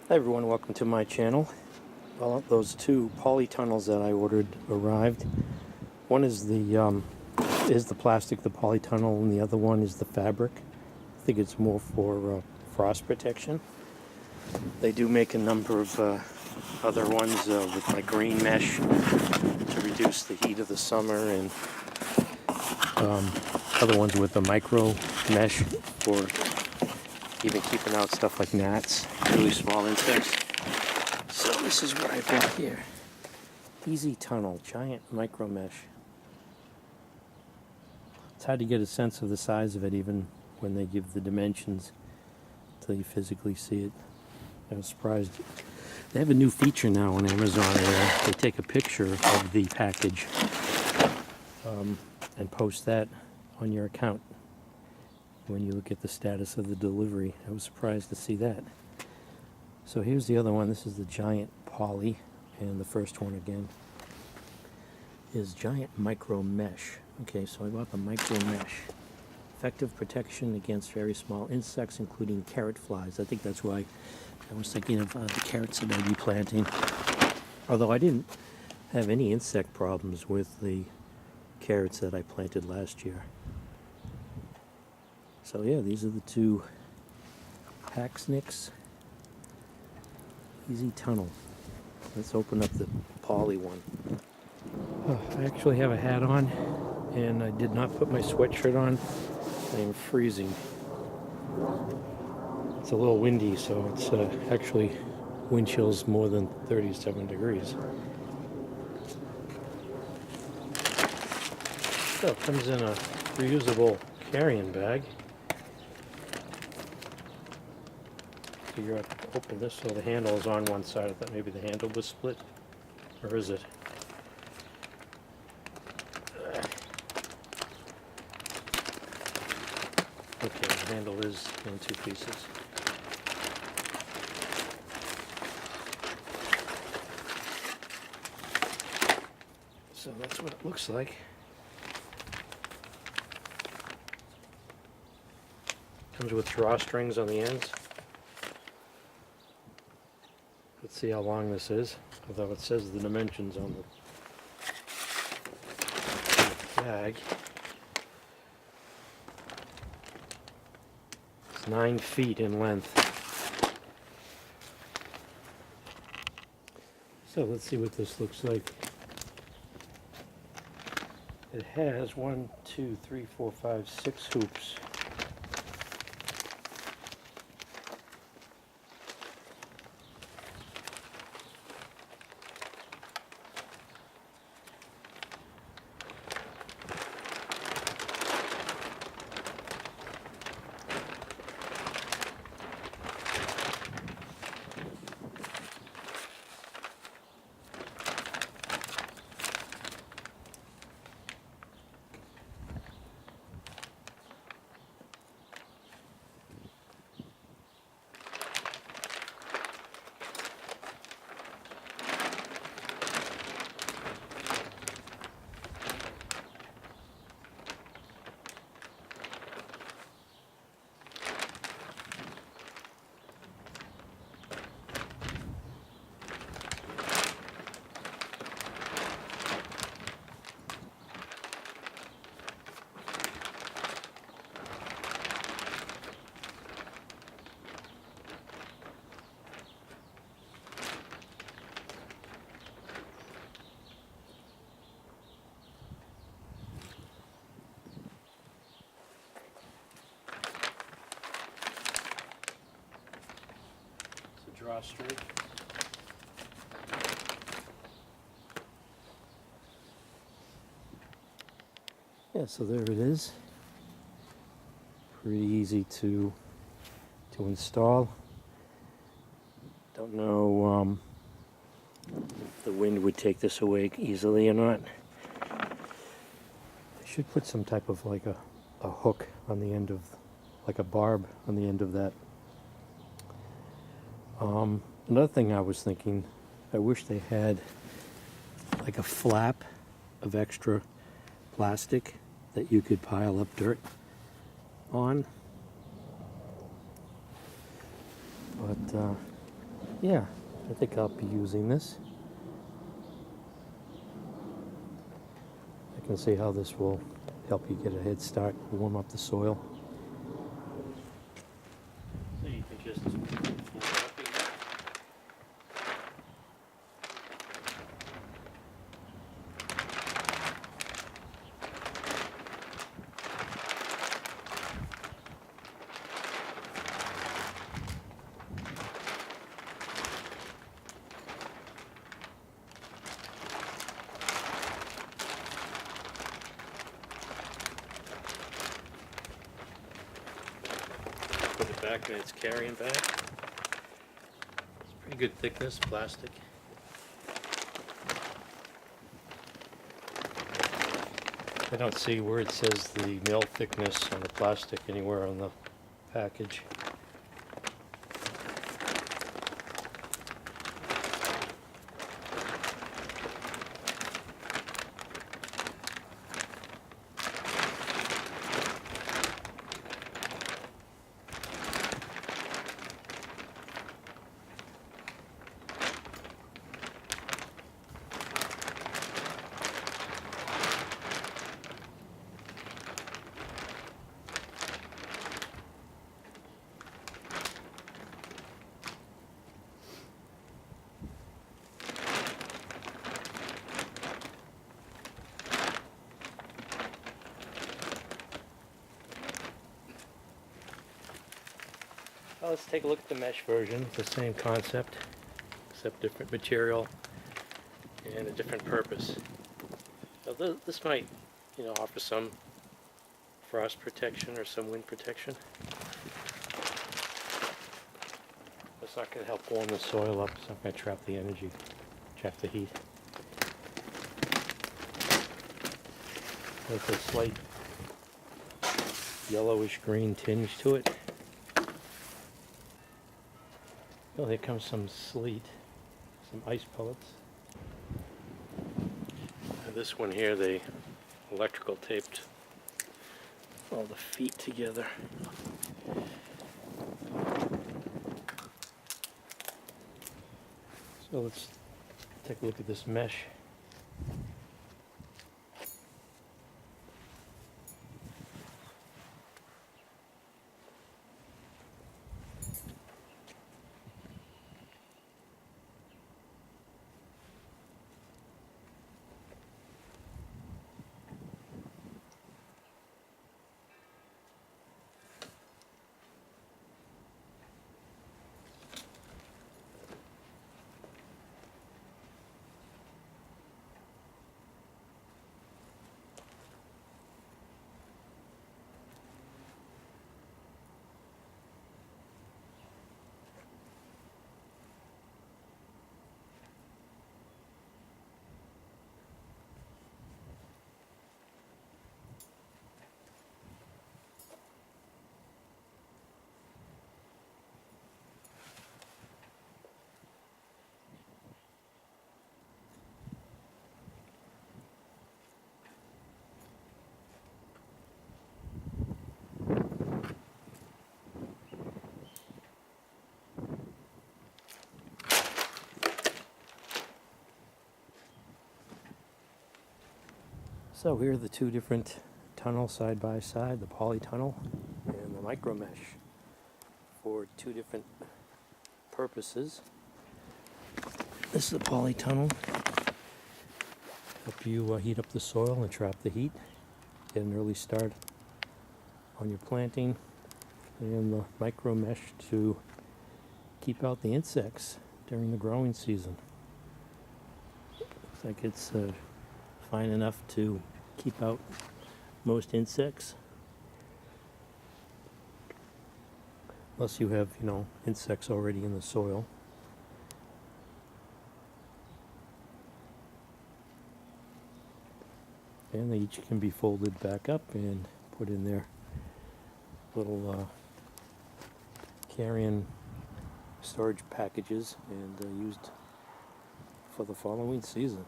Hi everyone, welcome to my channel. Well, those two polytunnels that I ordered arrived. One is the plastic, the polytunnel, and the other one is the fabric. I think it's more for frost protection. They do make a number of other ones with like green mesh to reduce the heat of the summer, and other ones with the micro mesh for even keeping out stuff like gnats, really small insects. So this is what I bought here. Easy Tunnel, giant micro mesh. It's hard to get a sense of the size of it even when they give the dimensions until you physically see it. I was surprised. They have a new feature now on Amazon where they take a picture of the package and post that on your account when you look at the status of the delivery. I was surprised to see that. So here's the other one. This is the giant poly, and the first one again is giant micro mesh. Okay, so I bought the micro mesh. Effective protection against very small insects, including carrot flies. I think that's why I was thinking of the carrots that I'd be planting. Although I didn't have any insect problems with the carrots that I planted last year. So yeah, these are the two Haxnicks Easy Tunnel. Let's open up the poly one. Oh, I actually have a hat on, and I did not put my sweatshirt on. I am freezing. It's a little windy, so it's actually wind chills more than 37 degrees. So it comes in a reusable carrying bag. Figure out to open this so the handle is on one side. I thought maybe the handle was split, or is it? Okay, the handle is in two pieces. So that's what it looks like. Comes with drawstrings on the ends. Let's see how long this is, although it says the dimensions on the bag. It's 9 feet in length. So let's see what this looks like. It has 1, 2, 3, 4, 5, 6 hoops. Drawstring. Yeah, so there it is. Pretty easy to install. Don't know if the wind would take this away easily or not. They should put some type of like a hook on the end of, like a barb on the end of that. Another thing I was thinking, I wish they had like a flap of extra plastic that you could pile up dirt on. But yeah, I think I'll be using this. I can see how this will help you get a head start, warm up the soil. So you can just pull it up again. Put it back in its carrying bag. It's pretty good thickness, plastic. I don't see where it says the mil thickness on the plastic anywhere on the package. Well, let's take a look at the mesh version. It's the same concept, except different material and a different purpose. So this might, offer some frost protection or some wind protection. It's not going to help warm the soil up. It's not going to trap the energy, trap the heat. There's a slight yellowish green tinge to it. Oh, here comes some sleet, some ice pellets. And this one here, they electrical taped all the feet together. So let's take a look at this mesh. So here are the two different tunnels side by side, the polytunnel and the micromesh, for two different purposes. This is the polytunnel. Help you heat up the soil and trap the heat, get an early start on your planting, and the micromesh to keep out the insects during the growing season. Looks like it's fine enough to keep out most insects, unless you have, insects already in the soil. And they each can be folded back up and put in their little carrying storage packages and used for the following season.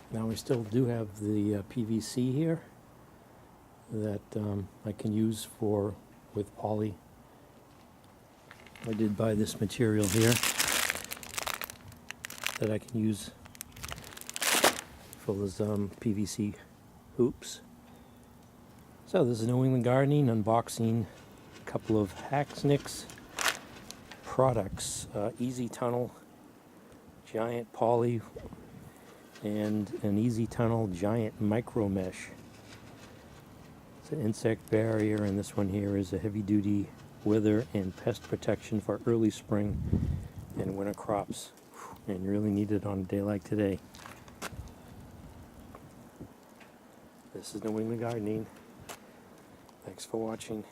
Now we still do have the PVC here that I can use for with poly. I did buy this material here that I can use for those PVC hoops. So this is New England Gardening unboxing a couple of Haxnicks products. Easy Tunnel Giant Poly and an Easy Tunnel Giant Micromesh. It's an insect barrier, and this one here is a heavy duty weather and pest protection for early spring and winter crops. And you really need it on a day like today. This is New England Gardening. Thanks for watching.